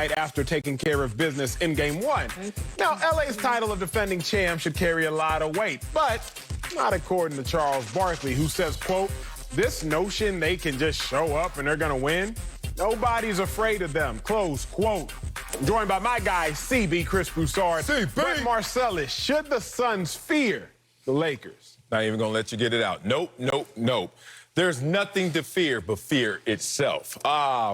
night after taking care of business in Game 1. Now, LA's title of defending champ should carry a lot of weight, but not according to Charles Barkley, who says, quote, "This notion they can just show up and they're going to win, nobody's afraid of them," close quote. I'm joined by my guy, CB, Chris Broussard. CB. But Marcellus, should the Suns fear the Lakers? Not even going to let you get it out. Nope, nope, nope. There's nothing to fear but fear itself.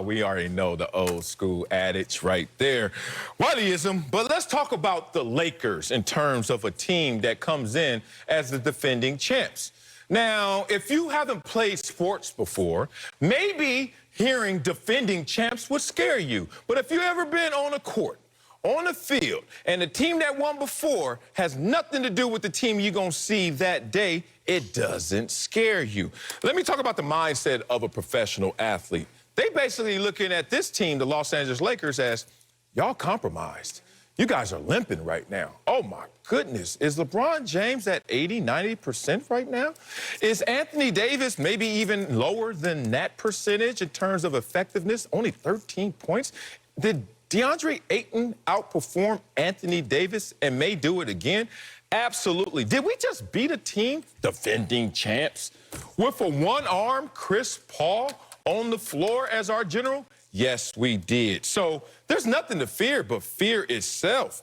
We already know the old school adage right there. Wileyism. But let's talk about the Lakers in terms of a team that comes in as the defending champs. Now, if you haven't played sports before, maybe hearing defending champs would scare you. But if you've ever been on a court, on the field, and the team that won before has nothing to do with the team you're going to see that day, it doesn't scare you. Let me talk about the mindset of a professional athlete. They basically looking at this team, the Los Angeles Lakers, as y'all compromised. You guys are limping right now. Oh, my goodness. Is LeBron James at 80, 90% right now? Is Anthony Davis maybe even lower than that percentage in terms of effectiveness? Only 13 points? Did DeAndre Ayton outperform Anthony Davis and may do it again? Absolutely. Did we just beat a team, defending champs, with a one-arm Chris Paul on the floor as our general? Yes, we did. So there's nothing to fear but fear itself.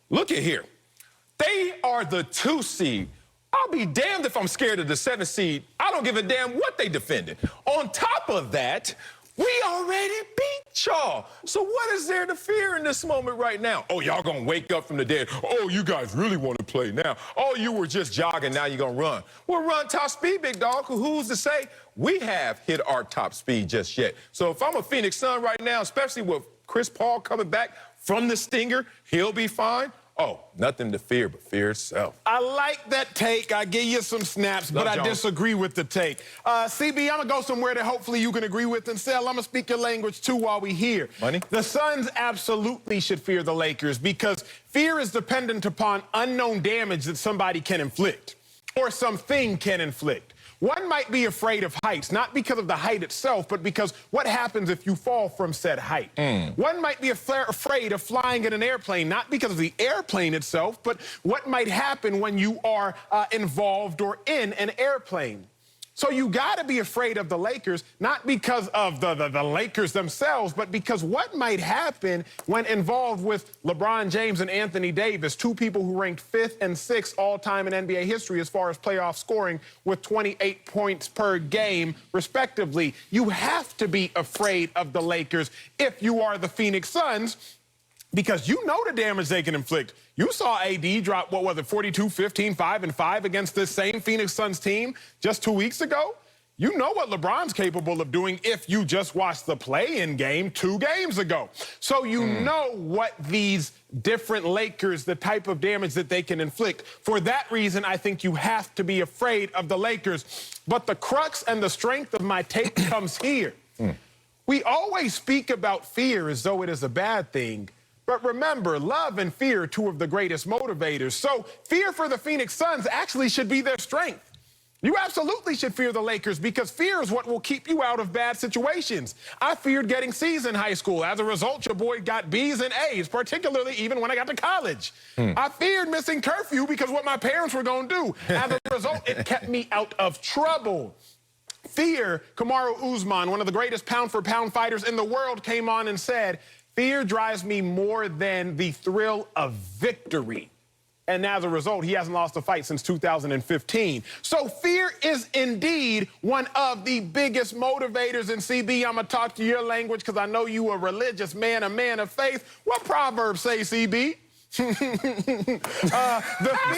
Look at here. They are the 2 seed. I'll be damned if I'm scared of the 7 seed. I don't give a damn what they defended. On top of that, we already beat y'all. So what is there to fear in this moment right now? Oh, y'all gonna wake up from the dead. Oh, you guys really want to play now. Oh, you were just jogging, now you're gonna run. Well, run top speed, big dog. Who's to say we have hit our top speed just yet? So if I'm a Phoenix Sun right now, especially with Chris Paul coming back from the stinger, he'll be fine. Oh, nothing to fear but fear itself. I like that take. I give you some snaps, but I disagree with the take. CB, I'm going to go somewhere that hopefully you can agree with. And Sel, I'm going to speak your language, too, while we here. Money? The Suns absolutely should fear the Lakers because fear is dependent upon unknown damage that somebody can inflict or something can inflict. One might be afraid of heights, not because of the height itself, but because what happens if you fall from said height. One might be afraid of flying in an airplane, not because of the airplane itself, but what might happen when you are involved or in an airplane. So you got to be afraid of the Lakers, not because of the Lakers themselves, but because what might happen when involved with LeBron James and Anthony Davis, 2 people who ranked 5th and 6th all-time in NBA history as far as playoff scoring with 28 points per game, respectively. You have to be afraid of the Lakers if you are the Phoenix Suns, because you know the damage they can inflict. You saw AD drop, 42, 15, 5, and 5 against this same Phoenix Suns team just 2 weeks ago. You know what LeBron's capable of doing if you just watched the play-in game 2 games ago. So you know what these different Lakers, the type of damage that they can inflict. For that reason, I think you have to be afraid of the Lakers. But the crux and the strength of my take comes here. We always speak about fear as though it is a bad thing. But remember, love and fear are 2 of the greatest motivators. So fear for the Phoenix Suns actually should be their strength. You absolutely should fear the Lakers because fear is what will keep you out of bad situations. I feared getting C's in high school. As a result, your boy got B's and A's, particularly even when I got to college. I feared missing curfew because what my parents were going to do. As a result, it kept me out of trouble. Fear, Kamaru Usman, one of the greatest pound-for-pound fighters in the world, came on and said, "Fear drives me more than the thrill of victory." And as a result, he hasn't lost a fight since 2015. So fear is indeed one of the biggest motivators. And CB, I'm going to talk to your language because I know you a religious man, a man of faith. What Proverbs say, CB? The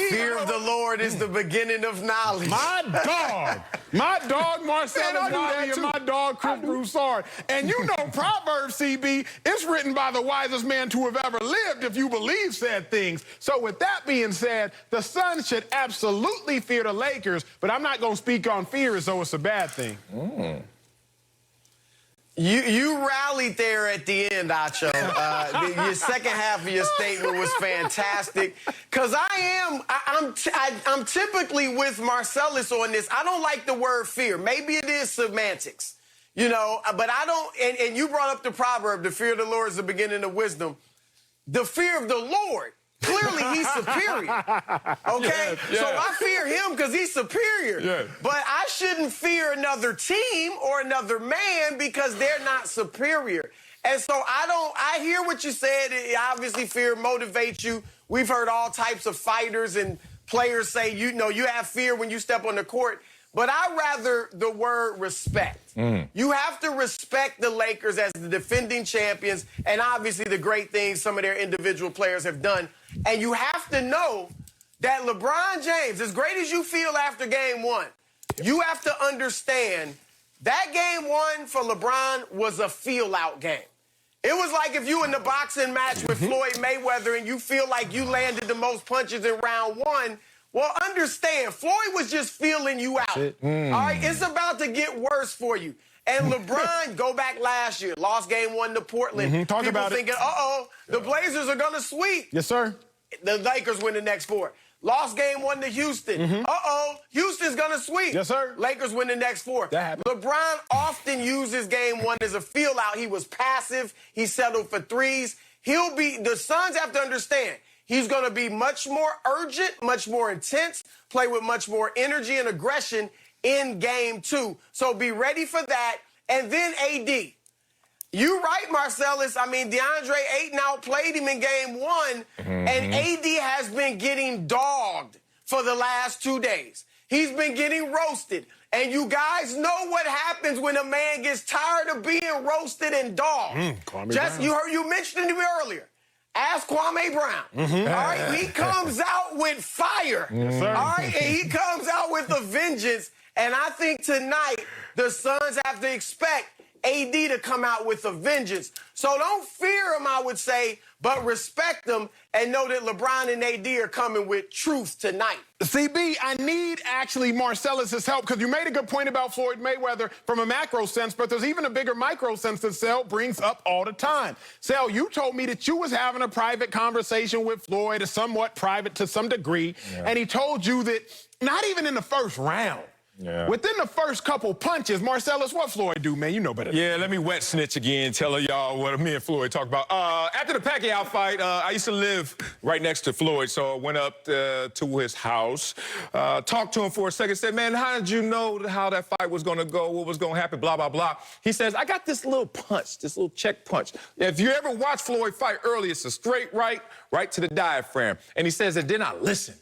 fear of the Lord is the beginning of knowledge. My dog Marcellus Wiley and my dog Chris Broussard. And you know Proverbs, CB, it's written by the wisest man to have ever lived if you believe said things. So with that being said, the Suns should absolutely fear the Lakers, but I'm not going to speak on fear as though it's a bad thing. You rallied there at the end, Acho. Your second half of your statement was fantastic. Because I'm typically with Marcellus on this. I don't like the word fear. Maybe it is semantics. You know, but I don't, and you brought up the proverb, the fear of the Lord is the beginning of wisdom. The fear of the Lord, clearly he's superior, okay? Yes. So I fear him because he's superior. Yes. But I shouldn't fear another team or another man because they're not superior. And so I hear what you said. Obviously, fear motivates you. We've heard all types of fighters and players say, you know, you have fear when you step on the court. But I rather the word respect. You have to respect the Lakers as the defending champions and obviously the great things some of their individual players have done. And you have to know that LeBron James, as great as you feel after game one, you have to understand that game one for LeBron was a feel-out game. It was like if you in the boxing match with Floyd Mayweather and you feel like you landed the most punches in round one. Well, understand, Floyd was just feeling you out. All right, it's about to get worse for you. And LeBron, go back last year, lost game one to Portland. Talk People about thinking, the Blazers are going to sweep. Yes, sir. The Lakers win the next four. Lost game one to Houston. Houston's going to sweep. Yes, sir. Lakers win the next four. That happened. LeBron often uses game one as a feel-out. He was passive. He settled for threes. The Suns have to understand, he's going to be much more urgent, much more intense, play with much more energy and aggression in game two. So be ready for that. And then AD. You right, Marcellus. I mean, DeAndre Ayton outplayed him in game one, and AD has been getting dogged for the last 2 days. He's been getting roasted. And you guys know what happens when a man gets tired of being roasted and dogged. You mentioned it earlier. Ask Kwame Brown. All right, he comes out with fire. Yes, sir. All right, and he comes out with a vengeance. And I think tonight the Suns have to expect AD to come out with a vengeance. So don't fear him, I would say, but respect him and know that LeBron and AD are coming with truth tonight. CB, I need actually Marcellus's help because you made a good point about Floyd Mayweather from a macro sense, but there's even a bigger micro sense that Sel brings up all the time. Sel, you told me that you was having a private conversation with Floyd, a somewhat private to some degree, and he told you that not even in the first round, within the first couple punches, Marcellus, what Floyd do, man? You know better. Yeah, let me wet snitch again, tell y'all what me and Floyd talked about. After the Pacquiao fight, I used to live right next to Floyd, so I went up to his house, talked to him for a second, said, man, how did you know how that fight was going to go, what was going to happen, blah, blah, blah. He says, I got this little punch, this little check punch. If you ever watched Floyd fight early, it's a straight right to the diaphragm. And he says, and then I listen.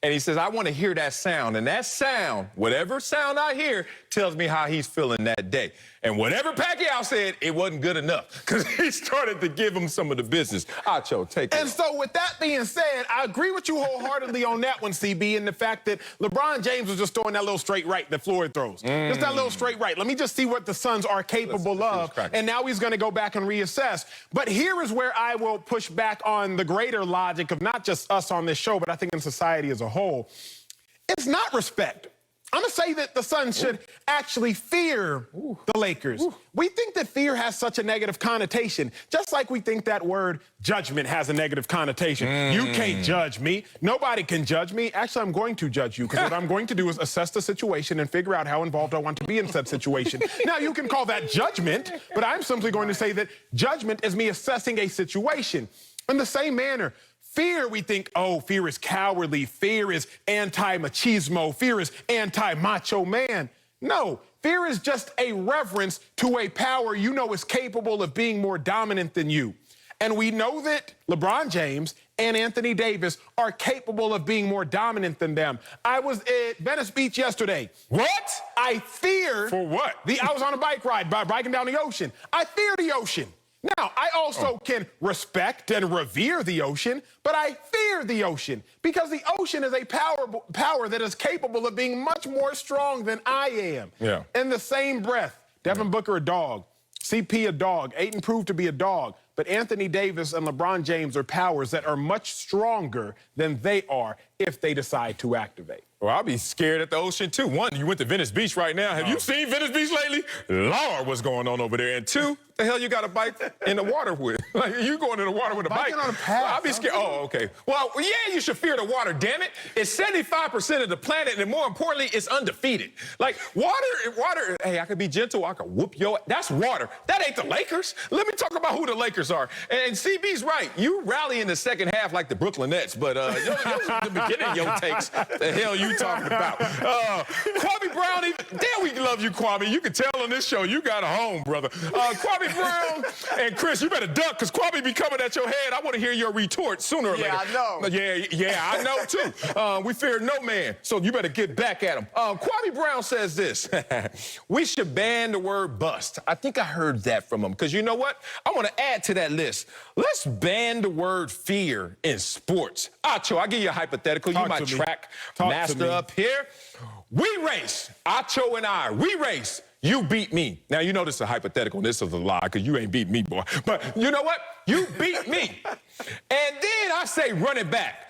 And he says, I want to hear that sound. And that sound, whatever sound I hear, tells me how he's feeling that day. And whatever Pacquiao said, it wasn't good enough because he started to give him some of the business. Acho, take it. And so with that being said, I agree with you wholeheartedly on that one, CB, and the fact that LeBron James was just throwing that little straight right that Floyd throws. Just that little straight right. Let me just see what the Suns are capable of. And now he's going to go back and reassess. But here is where I will push back on the greater logic of not just us on this show, but I think in society as a whole. It's not respect. I'm going to say that the Suns should actually fear the Lakers. We think that fear has such a negative connotation, just like we think that word judgment has a negative connotation. You can't judge me. Nobody can judge me. Actually, I'm going to judge you because what I'm going to do is assess the situation and figure out how involved I want to be in said situation. Now, you can call that judgment, but I'm simply going to say that judgment is me assessing a situation. In the same manner, fear, we think, oh, fear is cowardly, fear is anti-machismo, fear is anti-macho man. No, fear is just a reverence to a power you know is capable of being more dominant than you. And we know that LeBron James and Anthony Davis are capable of being more dominant than them. I was at Venice Beach yesterday. What? I fear... For what? I was on a bike ride, biking down the ocean. I fear the ocean. Now, I also can respect and revere the ocean, but I fear the ocean because the ocean is a power that is capable of being much more strong than I am. Yeah. In the same breath, Devin Booker a dog, CP a dog, Ayton proved to be a dog, but Anthony Davis and LeBron James are powers that are much stronger than they are. if they decide to activate. Well, I'll be scared at the ocean, too. One, you went to Venice Beach right now. Have you seen Venice Beach lately? Lord, what's going on over there? And two, what the hell you got a bike in the water with? Like, you going in the water with a bike? On a path. I'll be scared. Oh, okay. Well, yeah, you should fear the water, damn it. It's 75% of the planet, and more importantly, it's undefeated. Like, water, hey, I could be gentle, I could whoop your... That's water. That ain't the Lakers. Let me talk about who the Lakers are. And CB's right. You rally in the second half like the Brooklyn Nets, but the beginning of your takes, the hell you talking about? Kwame Brown, damn, we love you, Kwame. You can tell on this show you got a home, brother. Kwame Brown and Chris, you better duck, because Kwame be coming at your head. I want to hear your retort sooner or later. Yeah, I know. Yeah, I know, too. We fear no man, so you better get back at him. Kwame Brown says this. We should ban the word bust. I think I heard that from him, because you know what? I want to add to that list. Let's ban the word fear in sports. Acho, I'll give you a hypothetical. You my track master up here. We race. Acho and I, we race. You beat me. Now, you know this is a hypothetical, and this is a lie, because you ain't beat me, boy. But you know what? You beat me. And then I say run it back.